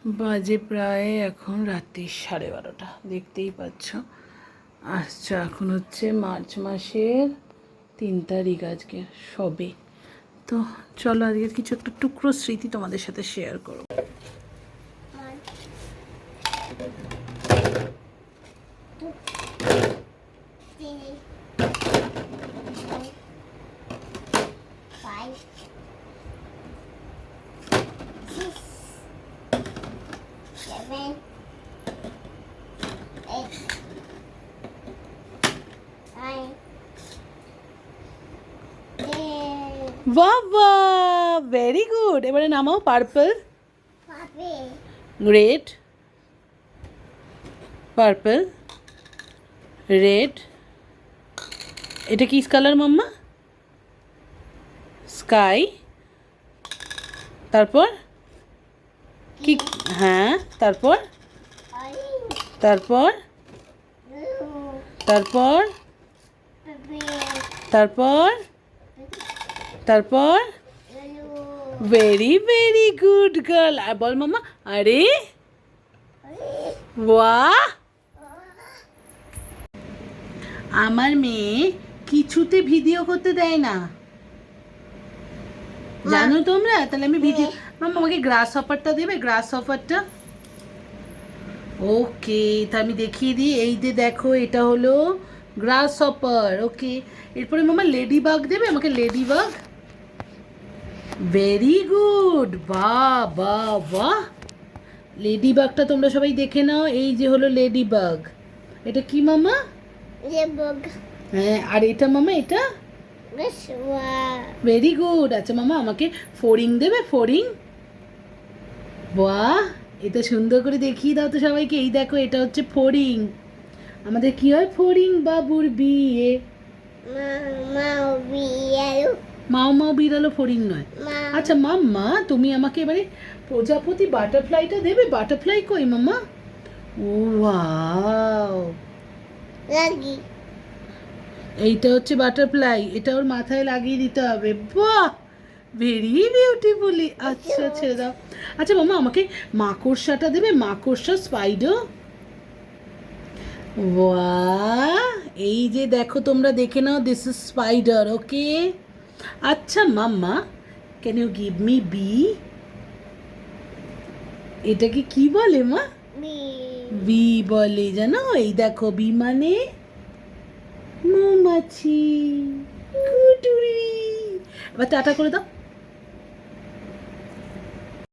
বাজে প্রায় এখন রাত্রি 12:30, দেখতেই পাচ্ছ। আচ্ছা, এখন হচ্ছে মার্চ মাসের 3 তারিখ, আজকে সবে। তো চলো আজকের কিছু একটা টুকরো স্মৃতি তোমাদের সাথে শেয়ার করো। বাবা, ভেরি গুড। এবারে নামাও। Purple, red, purple, red. এটা কি কালার মাম্মা? স্কাই। তারপর কি? হ্যাঁ, তারপর তারপর তারপর তারপর তারপর ভেরি ভেরি গুড গার্ল। আর বল মাম্মা, আরে বাহ। আমার মেয়ে কিছুতে ভিডিও করতে দেয় না, জানো তোমরা? তাহলে আমি ভিডিও, মাম্মা আমাকে গ্রাস হপারটা দেবে, গ্রাস হপারটা। ওকে, তা আমি দেখিয়ে দিই। এই যে দেখো, এটা হলো গ্রাস হপার। ওকে, এরপরে মামা লেডি বাগ দেবে আমাকে, লেডি বাগ। ভেরি গুড, বাহ বাহ বাহ। লেডি বাগটা তোমরা সবাই দেখে নাও। এই যে হলো লেডি বাগ। এটা কি মামা? হ্যাঁ, আর এটা মামা, এটা ভেরি গুড। আচ্ছা মামা, আমাকে ফড়িং দেবে, ফড়িং। বাহ, এটা সুন্দর করে দেখিয়ে দাও তো সবাইকে। এই দেখো, এটা হচ্ছে ফড়িং। আমাদের কি হয়? ফড়িং বাবুর বিয়ে। মাও মাও বিড়ালো, ফড়িং নয়। আচ্ছা মাম্মা, তুমি আমাকে এবারে প্রজাপতি বাটারফ্লাইটা দেবে। বাটারফ্লাই কই মাম্মা? ও ওয়াও, এইটা হচ্ছে বাটারফ্লাই। এটা ওর মাথায় লাগিয়ে দিতে হবে। বাহ, ভেরি বিউটিফুলি। আচ্ছা, ছেড়ে দাও। আচ্ছা মামা, আমাকে মাকড়সাটা দেবে, মাকড়সা, স্পাইডার। বাহ, এই যে দেখো, তোমরা দেখে নাও, দিস ইজ স্পাইডার। ওকে। আচ্ছা মাম্মা, can you give me B? এটাকে কি বলে মা? বি বলে, জানো? এই দেখো, বি মানে মৌমাছি। কুটুরি। এবার টাটা করে দাও।